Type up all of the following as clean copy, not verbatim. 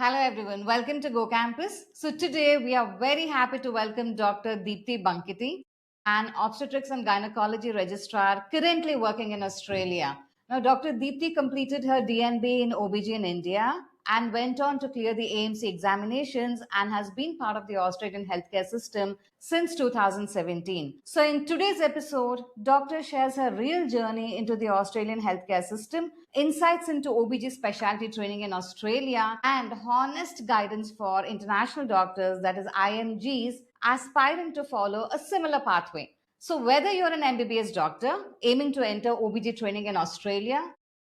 Hello everyone, welcome to Go Campus. So today we are very happy to welcome Dr. Deepti Bankithi, an obstetrics and gynecology registrar currently working in Australia. Now Dr. Deepti completed her DNB in OBG in India and went on to clear the AMC examinations and has been part of the Australian healthcare system since 2017. So in today's episode, Doctor shares her real journey into the Australian healthcare system, insights into OBG specialty training in Australia, and honest guidance for international doctors, that is IMGs, aspiring to follow a similar pathway. So, whether you're an MBBS doctor aiming to enter OBG training in Australia,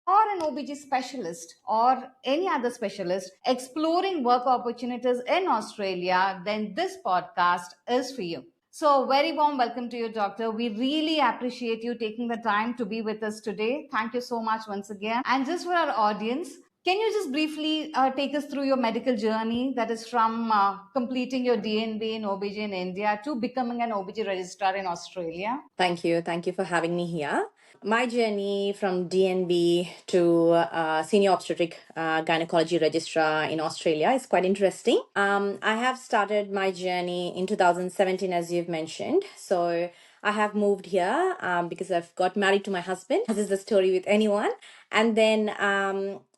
or an OBG specialist or any other specialist exploring work opportunities in Australia, then this podcast is for you. So, very warm welcome to you, Doctor. We really appreciate you taking the time to be with us today. Thank you so much once again. And just for our audience, can you just briefly take us through your medical journey, that is from completing your DNB in OBG in India to becoming an OBG registrar in Australia? Thank you. Thank you for having me here. My journey from DNB to senior obstetric gynecology registrar in Australia is quite interesting. I have started my journey in 2017, as you've mentioned. So I have moved here because I've got married to my husband, as is the story with anyone. And then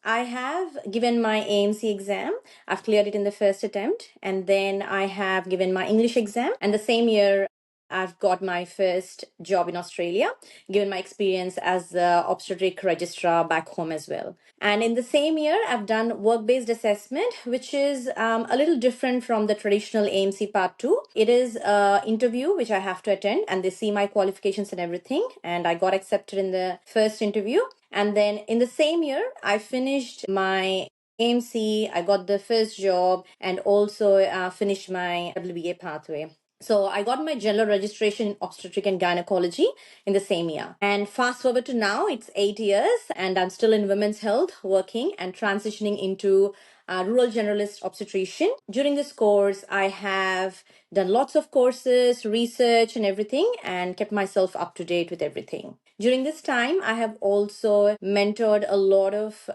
I have given my AMC exam. I've cleared it in the first attempt. And then I have given my English exam. And the same year, I've got my first job in Australia, given my experience as the obstetric registrar back home as well. And in the same year, I've done work-based assessment, which is a little different from the traditional AMC Part 2. It is an interview which I have to attend, and they see my qualifications and everything. And I got accepted in the first interview. And then in the same year, I finished my AMC, I got the first job, and also finished my WBA pathway. So I got my general registration in obstetric and gynecology in the same year. And fast forward to now, it's 8 years and I'm still in women's health working and transitioning into rural generalist obstetrician. During this course, I have done lots of courses, research and everything, and kept myself up to date with everything. During this time, I have also mentored a lot of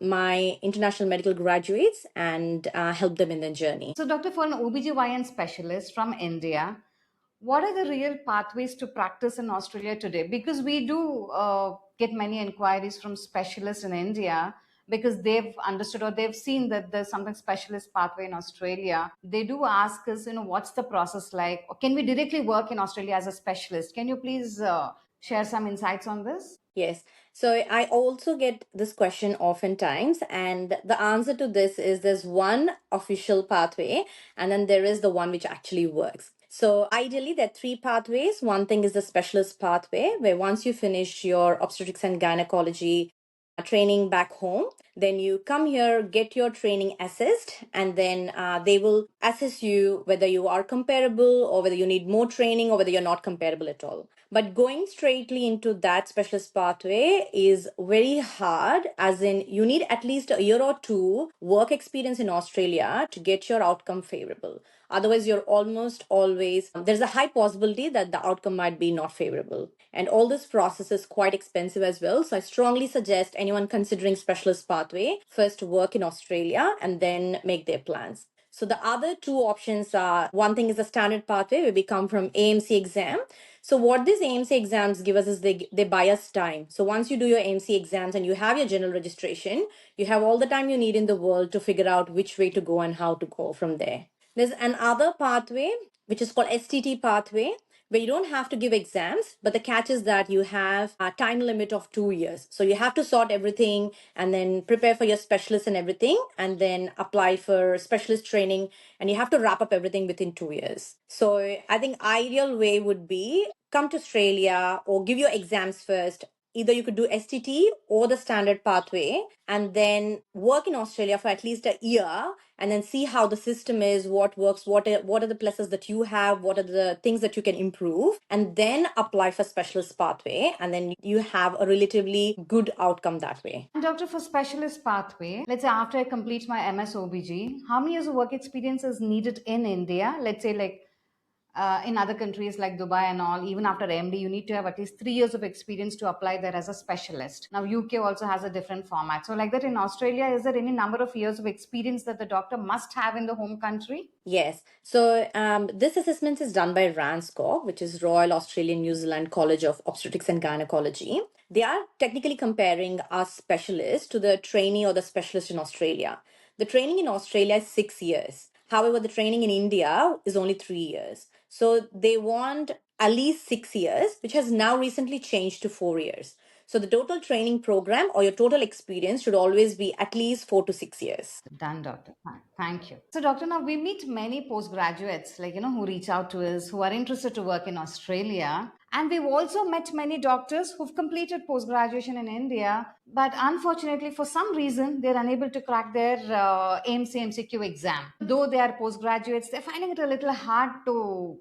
my international medical graduates and helped them in their journey. So, Doctor, for an OBGYN specialist from India, what are the real pathways to practice in Australia today? Because we do get many inquiries from specialists in India because they've understood or they've seen that there's something specialist pathway in Australia. They do ask us, what's the process like? Or can we directly work in Australia as a specialist? Can you please share some insights on this? Yes. So I also get this question oftentimes, and the answer to this is there's one official pathway, and then there is the one which actually works. So ideally, there are three pathways. One thing is the specialist pathway, where once you finish your obstetrics and gynecology training back home, then you come here, get your training assessed, and then they will assess you whether you are comparable or whether you need more training or whether you're not comparable at all. But going straightly into that specialist pathway is very hard, as in you need at least a year or two work experience in Australia to get your outcome favorable. Otherwise, you're almost always, there's a high possibility that the outcome might be not favorable. And all this process is quite expensive as well. So I strongly suggest anyone considering specialist pathway first work in Australia and then make their plans. So the other two options are, one thing is the standard pathway where we come from AMC exam. So what these AMC exams give us is they buy us time. So once you do your AMC exams and you have your general registration, you have all the time you need in the world to figure out which way to go and how to go from there. There's another pathway, which is called STT pathway, where you don't have to give exams, but the catch is that you have a time limit of 2 years. So you have to sort everything and then prepare for your specialist and everything, and then apply for specialist training, and you have to wrap up everything within 2 years. So I think ideal way would be come to Australia or give your exams first. Either you could do STT or the standard pathway and then work in Australia for at least a year and then see how the system is, what works, what are the pluses that you have, what are the things that you can improve, and then apply for specialist pathway. And then you have a relatively good outcome that way. And Doctor, for specialist pathway, let's say after I complete my MS OBG, how many years of work experience is needed in India? Let's say like in other countries like Dubai and all, even after MD, you need to have at least 3 years of experience to apply there as a specialist. Now, UK also has a different format. So, like that in Australia, is there any number of years of experience that the doctor must have in the home country? Yes. So this assessment is done by RANZCOG, which is Royal Australian New Zealand College of Obstetrics and Gynecology. They are technically comparing our specialist to the trainee or the specialist in Australia. The training in Australia is 6 years. However, the training in India is only 3 years. So they want at least 6 years, which has now recently changed to 4 years. So the total training program or your total experience should always be at least 4 to 6 years. Done, doctor. Thank you. So, doctor, now we meet many postgraduates, who reach out to us, who are interested to work in Australia. And we've also met many doctors who've completed post graduation in India, but unfortunately, for some reason, they're unable to crack their AIMS MCQ exam. Though they are postgraduates, they're finding it a little hard to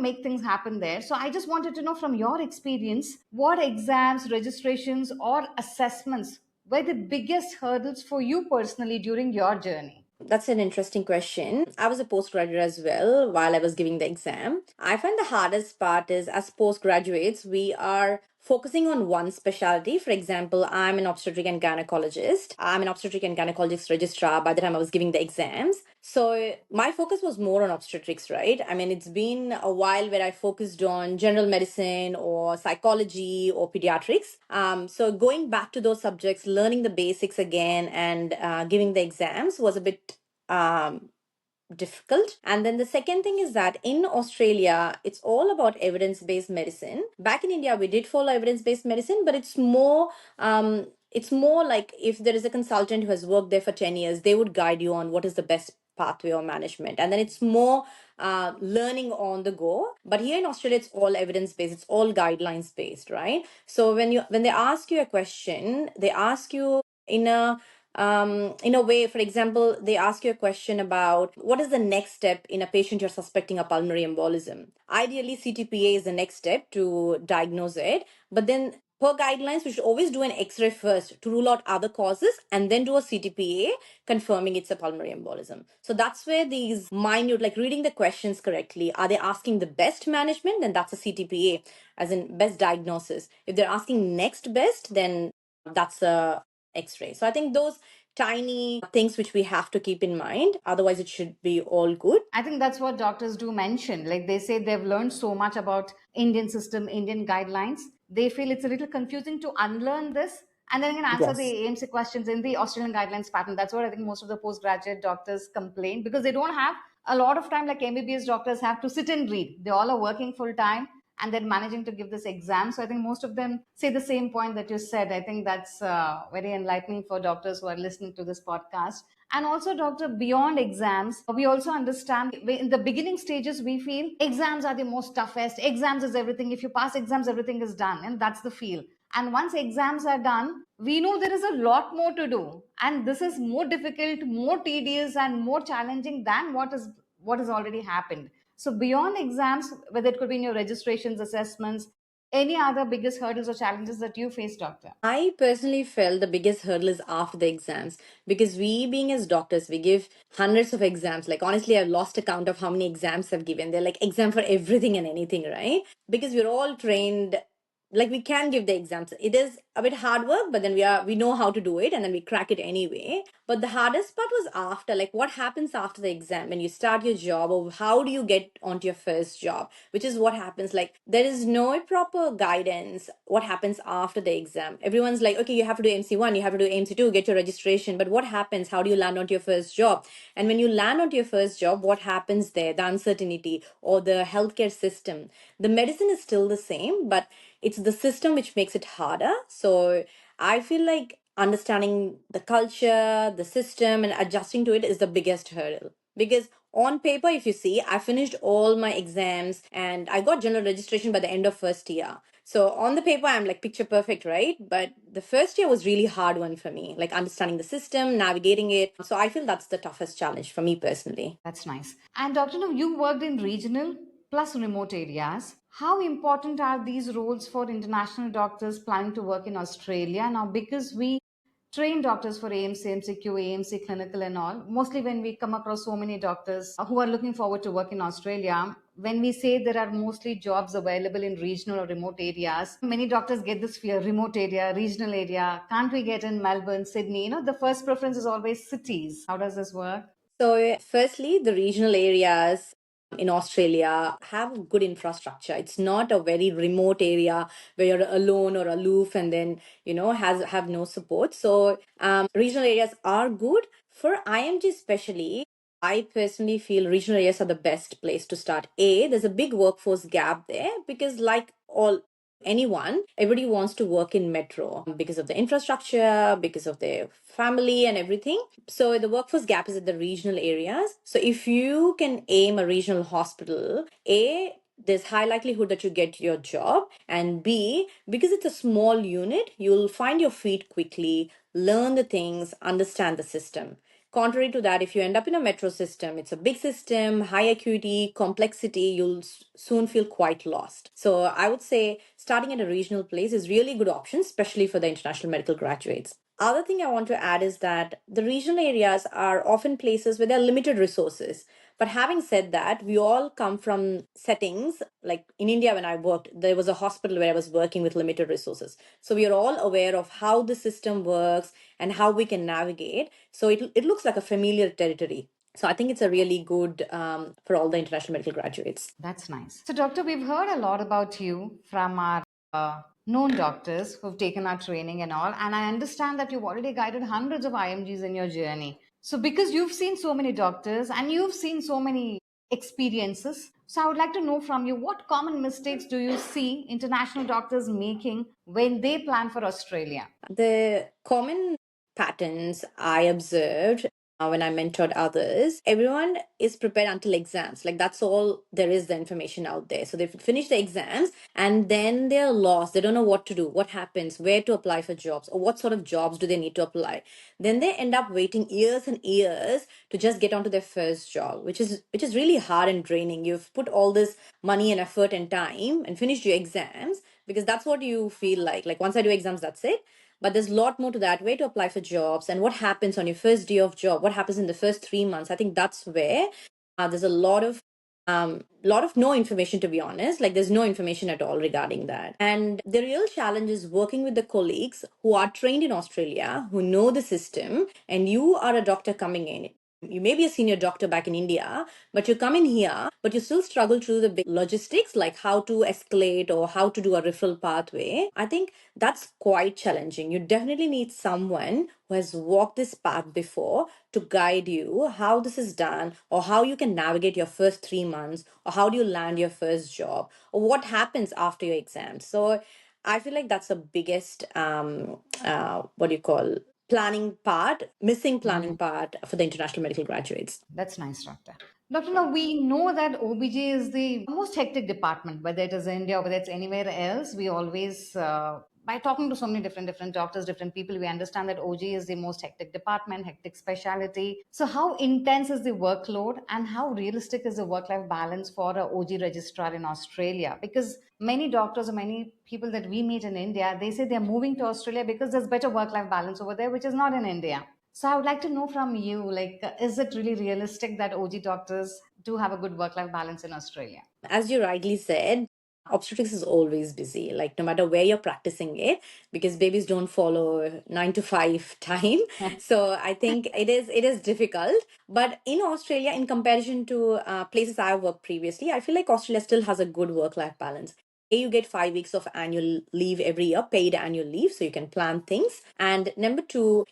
make things happen there. So I just wanted to know from your experience, what exams, registrations, or assessments were the biggest hurdles for you personally during your journey? That's an interesting question. I was a postgraduate as well while I was giving the exam. I find the hardest part is as postgraduates, we are focusing on one specialty. For example, I'm an obstetric and gynecologist. I'm an obstetric and gynecologist registrar by the time I was giving the exams. So my focus was more on obstetrics, right? I mean, it's been a while where I focused on general medicine or psychology or pediatrics. So going back to those subjects, learning the basics again and giving the exams was a bit difficult. And then the second thing is that in Australia, it's all about evidence based medicine. Back in India, we did follow evidence based medicine, but it's more like if there is a consultant who has worked there for 10 years, they would guide you on what is the best pathway or management. And then it's more learning on the go. But here in Australia, it's all evidence based, it's all guidelines based, right? So when they ask you a question, they ask you in a way, for example, they ask you a question about what is the next step in a patient you're suspecting a pulmonary embolism. Ideally, CTPA is the next step to diagnose it, but then per guidelines, we should always do an X-ray first to rule out other causes and then do a CTPA confirming it's a pulmonary embolism. So that's where these minute, like reading the questions correctly, are they asking the best management? Then that's a CTPA, as in best diagnosis. If they're asking next best, then that's a X-ray. So I think those tiny things which we have to keep in mind, otherwise it should be all good. I think that's what doctors do mention. Like they say they've learned so much about Indian system, Indian guidelines. They feel it's a little confusing to unlearn this and then can answer the Yes. AMC questions in the Australian guidelines pattern. That's what I think most of the postgraduate doctors complain because they don't have a lot of time like MBBS doctors have to sit and read. They all are working full time and then managing to give this exam. So I think most of them say the same point that you said. I think that's very enlightening for doctors who are listening to this podcast. And also, doctor, beyond exams, we also understand in the beginning stages, we feel exams are the most toughest. Exams is everything. If you pass exams, everything is done. And that's the feel. And once exams are done, we know there is a lot more to do. And this is more difficult, more tedious, and more challenging than what has already happened. So beyond exams, whether it could be in your registrations, assessments, any other biggest hurdles or challenges that you face, doctor? I personally felt the biggest hurdle is after the exams because we, being as doctors, we give hundreds of exams. Like, honestly, I've lost account of how many exams I've given. They're like exam for everything and anything, right? Because we're all trained, like, we can give the exams. It is a bit hard work, but then we know how to do it and then we crack it anyway. But the hardest part was after, like, what happens after the exam when you start your job, or how do you get onto your first job, which is what happens. Like, there is no proper guidance what happens after the exam. Everyone's like, okay, you have to do MC1, you have to do MC2, get your registration, but what happens? How do you land onto your first job? And when you land onto your first job, what happens there? The uncertainty or the healthcare system. The medicine is still the same, but it's the system which makes it harder. So I feel like understanding the culture, the system, and adjusting to it is the biggest hurdle. Because on paper, if you see, I finished all my exams and I got general registration by the end of first year. So on the paper, I'm like picture perfect, right? But the first year was really hard one for me, like understanding the system, navigating it. So I feel that's the toughest challenge for me personally. That's nice. And Dr. No, you worked in regional plus remote areas. How important are these roles for international doctors planning to work in Australia now? Because we trained doctors for AMC, MCQ, AMC clinical and all. Mostly when we come across so many doctors who are looking forward to work in Australia, when we say there are mostly jobs available in regional or remote areas, many doctors get this fear: remote area, regional area. Can't we get in Melbourne, Sydney? The first preference is always cities. How does this work? So, firstly, the regional areas in Australia have good infrastructure. It's not a very remote area where you're alone or aloof and then, has have no support. So, regional areas are good. For IMG especially, I personally feel regional areas are the best place to start. There's a big workforce gap there because, like all anyone, everybody wants to work in metro because of the infrastructure, because of their family and everything. So the workforce gap is at the regional areas. So if you can aim a regional hospital, there's high likelihood that you get your job, and B, because it's a small unit, you'll find your feet quickly, learn the things, understand the system. Contrary to that, if you end up in a metro system, it's a big system, high acuity, complexity, you'll soon feel quite lost. So I would say starting at a regional place is really good option, especially for the international medical graduates. Other thing I want to add is that the regional areas are often places where there are limited resources. But having said that, we all come from settings like in India. When I worked, there was a hospital where I was working with limited resources. So we are all aware of how the system works and how we can navigate. So it looks like a familiar territory. So I think it's a really good for all the international medical graduates. That's nice. So, Doctor, we've heard a lot about you from our known doctors who've taken our training and all. And I understand that you've already guided hundreds of IMGs in your journey. So, because you've seen so many doctors and you've seen so many experiences, so I would like to know from you, what common mistakes do you see international doctors making when they plan for Australia? The common patterns I observed when I mentored others, everyone is prepared until exams. Like that's all there is the information out there. So they finish the exams and then they're lost. They don't know what to do, what happens, where to apply for jobs, or what sort of jobs do they need to apply. Then they end up waiting years and years to just get onto their first job, which is really hard and draining. You've put all this money and effort and time and finished your exams because that's what you feel like. Like once I do exams, that's it. But there's a lot more to that. Where to apply for jobs and what happens on your first day of job, what happens in the first 3 months. I think that's where there's a lot of no information, to be honest. Like there's no information at all regarding that. And the real challenge is working with the colleagues who are trained in Australia, who know the system, and you are a doctor coming in. You may be a senior doctor back in India, but you come in here, but you still struggle through the big logistics, like how to escalate or how to do a referral pathway. I think that's quite challenging. You definitely need someone who has walked this path before to guide you how this is done, or how you can navigate your first 3 months, or how do you land your first job, or what happens after your exams. So I feel like that's the biggest what do you call missing planning part for the international medical graduates. That's nice, Doctor. Doctor, now we know that OBG is the most hectic department, whether it is India or whether it's anywhere else. We always, by talking to so many different doctors, different people, we understand that OG is the most hectic department, hectic specialty. So, how intense is the workload and how realistic is the work life balance for a OG registrar in Australia? Because many doctors or many people that we meet in India, they say they're moving to Australia because there's better work life balance over there, which is not in India. So I would like to know from you, like, is it really realistic that OG doctors do have a good work-life balance in Australia? As you rightly said, obstetrics is always busy, like no matter where you're practicing it, because babies don't follow 9 to 5 time. So I think it is difficult. But in Australia, in comparison to places I've worked previously, I feel like Australia still has a good work-life balance. You get 5 weeks of annual leave every year, paid annual leave, so you can plan things. And number two,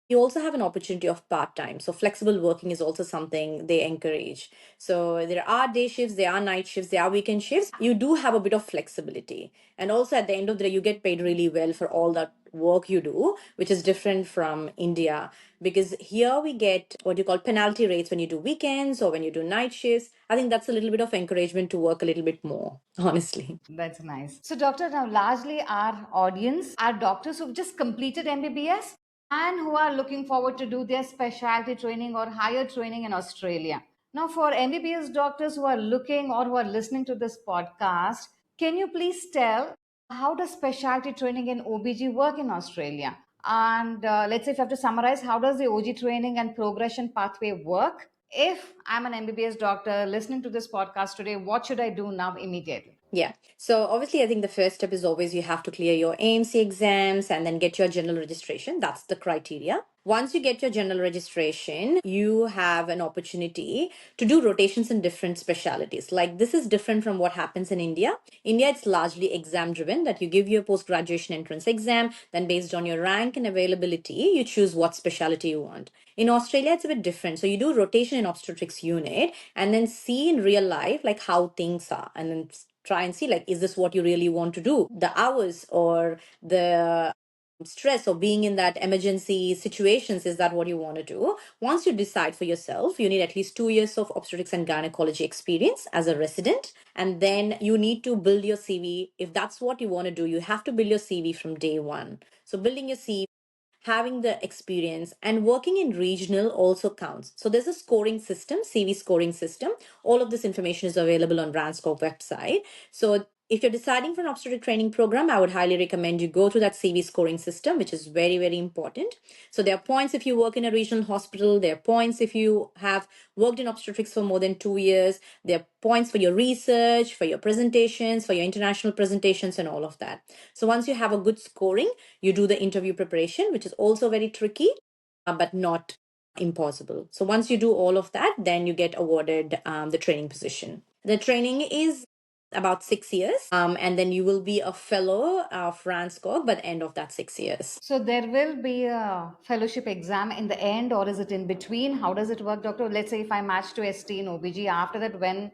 you also have an opportunity of part time. So flexible working is also something they encourage. So there are day shifts, there are night shifts, there are weekend shifts. You do have a bit of flexibility. And also at the end of the day, you get paid really well for all that work you do, which is different from India. Because here we get what you call penalty rates when you do weekends or when you do night shifts. I think that's a little bit of encouragement to work a little bit more, honestly. That's nice. So, doctor, now largely our audience are doctors who've just completed MBBS and who are looking forward to do their specialty training or higher training in Australia. Now, for MBBS doctors who are looking or who are listening to this podcast, can you please tell how does specialty training in OBG work in Australia? And let's say if you have to summarize, how does the OG training and progression pathway work? If I'm an MBBS doctor listening to this podcast today, what should I do now immediately? Yeah. So obviously, I think the first step is always you have to clear your AMC exams and then get your general registration. That's the criteria. Once you get your general registration, you have an opportunity to do rotations in different specialities. Like this is different from what happens in India. India, it's largely exam driven, that you give your post graduation entrance exam, then based on your rank and availability, you choose what specialty you want. In Australia, it's a bit different. So you do rotation in obstetrics unit and then see in real life like how things are, and then try and see like, is this what you really want to do? The hours or the stress or being in that emergency situations, is that what you want to do? Once you decide for yourself, you need at least 2 years of obstetrics and gynecology experience as a resident, and then you need to build your CV. If that's what you want to do, you have to build your CV from day one. So building your CV, having the experience, and working in regional also counts. So there's a scoring system, CV scoring system. All of this information is available on RANZCOG website. So if you're deciding for an obstetric training program, I would highly recommend you go through that CV scoring system, which is very, very important. So there are points if you work in a regional hospital, there are points if you have worked in obstetrics for more than 2 years, there are points for your research, for your presentations, for your international presentations, and all of that. So once you have a good scoring, you do the interview preparation, which is also very tricky, but not impossible. So once you do all of that, then you get awarded the training position. The training is about 6 years, and then you will be a fellow of RANZCOG by the end of that 6 years. So there will be a fellowship exam in the end, or is it in between? How does it work, doctor? Let's say if I match to ST in OBG, after that, when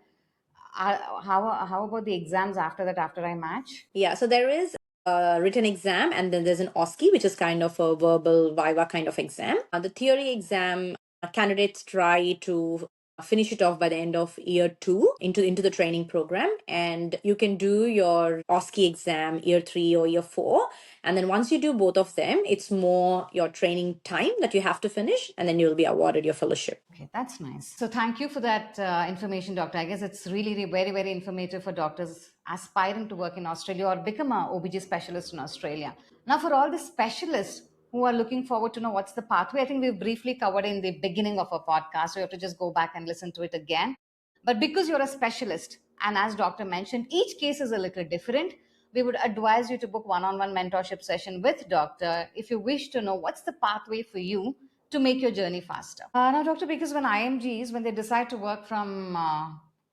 how about the exams after that, after I match? Yeah, so there is a written exam, and then there's an OSCE, which is kind of a verbal viva kind of exam. The theory exam, candidates try to finish it off by the end of year 2 into the training program, and you can do your OSCE exam year 3 or year 4. And then once you do both of them, it's more your training time that you have to finish, and then you'll be awarded your fellowship. Okay, that's nice. So thank you for that information, doctor. I guess it's really very, very informative for doctors aspiring to work in Australia or become a OBG specialist in Australia. Now, for all the specialists who are looking forward to know what's the pathway, I think we've briefly covered in the beginning of our podcast. So you have to just go back and listen to it again. But because you're a specialist, and as doctor mentioned, each case is a little different, we would advise you to book one-on-one mentorship session with doctor if you wish to know what's the pathway for you to make your journey faster. Now, doctor, because when IMGs, when they decide to work from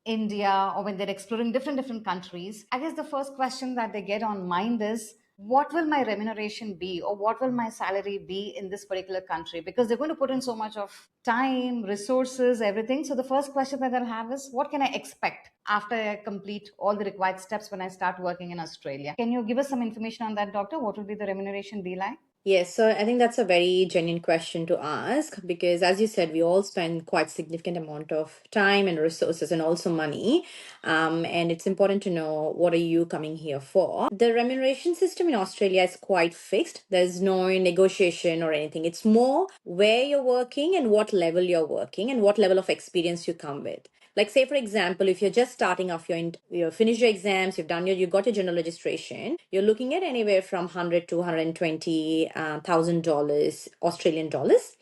India, or when they're exploring different countries, I guess the first question that they get on mind is, what will my remuneration be, or what will my salary be in this particular country? Because they're going to put in so much of time, resources, everything. So the first question that they'll have is, what can I expect after I complete all the required steps when I start working in Australia? Can you give us some information on that, doctor? What will be the remuneration be like? Yes, so I think that's a very genuine question to ask, because as you said, we all spend quite significant amount of time and resources and also money. And it's important to know, what are you coming here for? The remuneration system in Australia is quite fixed. There's no negotiation or anything. It's more where you're working and what level you're working and what level of experience you come with. Like, say for example, if you're just starting off, you finished your exams, you got your general registration, you're looking at anywhere from 100 to 120 thousand dollars, Australian dollars.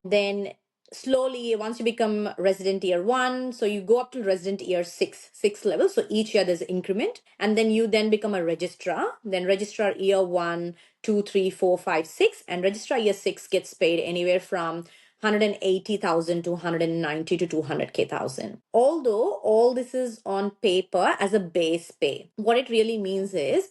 Then slowly, once you become resident year 1, so you go up to resident year 6 level. So each year there's an increment, and then you then become a registrar. Then registrar year 1, 2, 3, 4, 5, 6, and registrar year 6 gets paid anywhere from 180,000 to 190 to 200k thousand. Although all this is on paper as a base pay, what it really means is,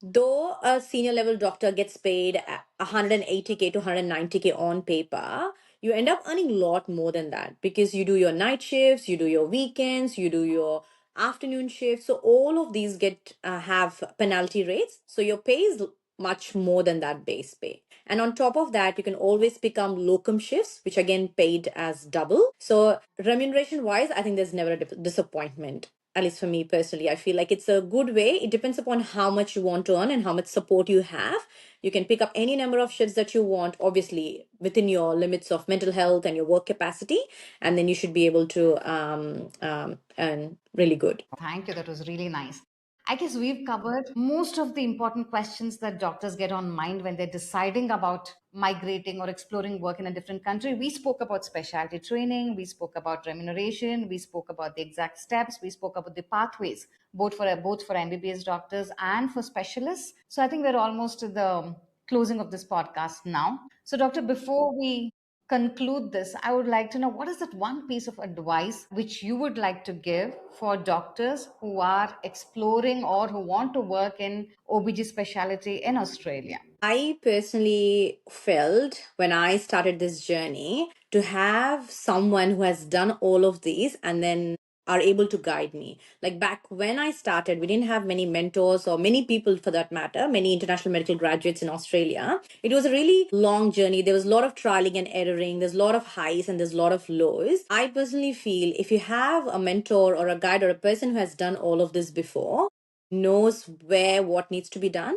though a senior level doctor gets paid 180k to 190k on paper, you end up earning a lot more than that, because you do your night shifts, you do your weekends, you do your afternoon shifts. So all of these get have penalty rates. So your pay is much more than that base pay. And on top of that, you can always become locum shifts, which again paid as double. So remuneration wise, I think there's never a disappointment. At least for me personally, I feel like it's a good way. It depends upon how much you want to earn and how much support you have. You can pick up any number of shifts that you want, obviously within your limits of mental health and your work capacity, and then you should be able to earn really good. Thank you. That was really nice. I guess we've covered most of the important questions that doctors get on mind when they're deciding about migrating or exploring work in a different country. We spoke about specialty training, we spoke about remuneration, we spoke about the exact steps, we spoke about the pathways, both for MBBS doctors and for specialists. So I think we're almost to the closing of this podcast now. So, doctor, before we conclude this, I would like to know what is that one piece of advice which you would like to give for doctors who are exploring or who want to work in OBG specialty in Australia? I personally felt when I started this journey to have someone who has done all of these and then are able to guide me. Like back when I started, we didn't have many mentors or many people for that matter, many international medical graduates in Australia. It was a really long journey. There was a lot of trialing and erroring. There's a lot of highs and there's a lot of lows. I personally feel if you have a mentor or a guide or a person who has done all of this before, knows where what needs to be done,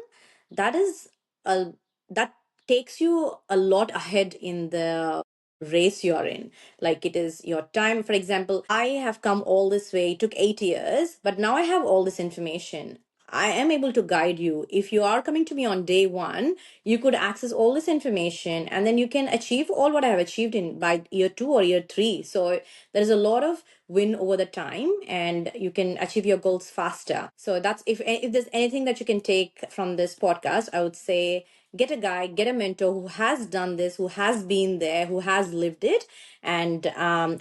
that is a that takes you a lot ahead in the race you're in. Like it is your time. For example, I have come all this way, it took 8 years, but now I have all this information. I am able to guide you. If you are coming to me on day one, you could access all this information and then you can achieve all what I have achieved in by year two or year three. So there is a lot of win over the time and you can achieve your goals faster. So that's if there's anything that you can take from this podcast, I would say get a guide, get a mentor who has done this, who has been there, who has lived it, and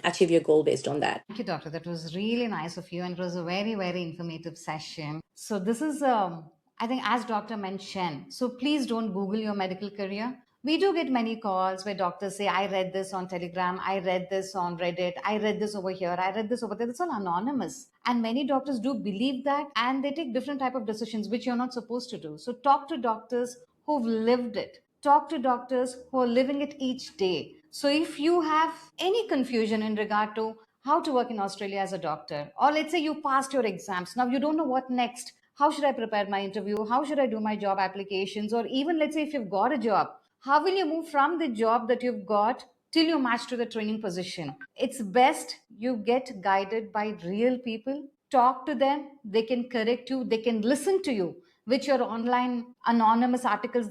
achieve your goal based on that. Thank you, doctor. That was really nice of you, and it was a very, very informative session. So this is, I think, as doctor mentioned. So please don't Google your medical career. We do get many calls where doctors say, "I read this on Telegram, I read this on Reddit, I read this over here, I read this over there." It's all anonymous, and many doctors do believe that, and they take different type of decisions which you're not supposed to do. So talk to doctors who've lived it. Talk to doctors who are living it each day. So if you have any confusion in regard to how to work in Australia as a doctor, or let's say you passed your exams, now you don't know what next. How should I prepare my interview? How should I do my job applications? Or even let's say if you've got a job, how will you move from the job that you've got till you match to the training position? It's best you get guided by real people. Talk to them. They can correct you. They can listen to you, which your online anonymous articles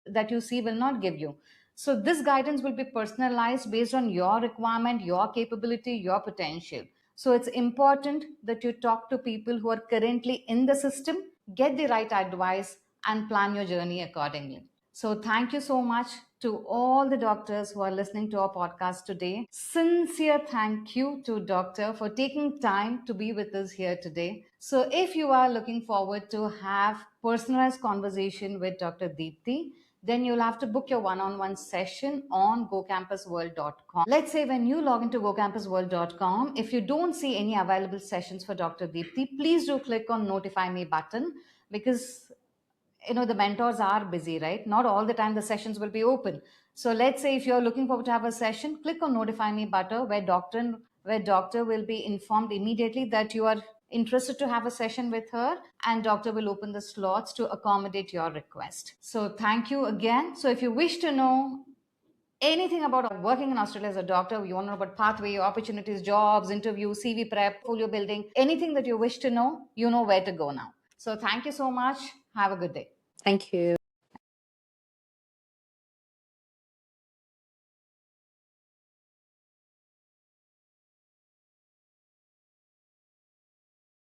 that you see will not give you. So this guidance will be personalized based on your requirement, your capability, your potential. So it's important that you talk to people who are currently in the system, get the right advice, and plan your journey accordingly. So thank you so much to all the doctors who are listening to our podcast today. Sincere thank you to doctor for taking time to be with us here today. So if you are looking forward to have personalized conversation with Dr. Deepti, then you'll have to book your one-on-one session on gocampusworld.com. Let's say when you log into gocampusworld.com, if you don't see any available sessions for Dr. Deepti, please do click on notify me button, because the mentors are busy, right? Not all the time the sessions will be open. So let's say if you're looking forward to have a session, click on notify me button, where doctor will be informed immediately that you are interested to have a session with her, and doctor will open the slots to accommodate your request. So thank you again. So if you wish to know anything about working in Australia as a doctor, you want to know about pathway, opportunities, jobs, interview, CV prep, portfolio building, anything that you wish to know, you know where to go now. So thank you so much. Have a good day. Thank you.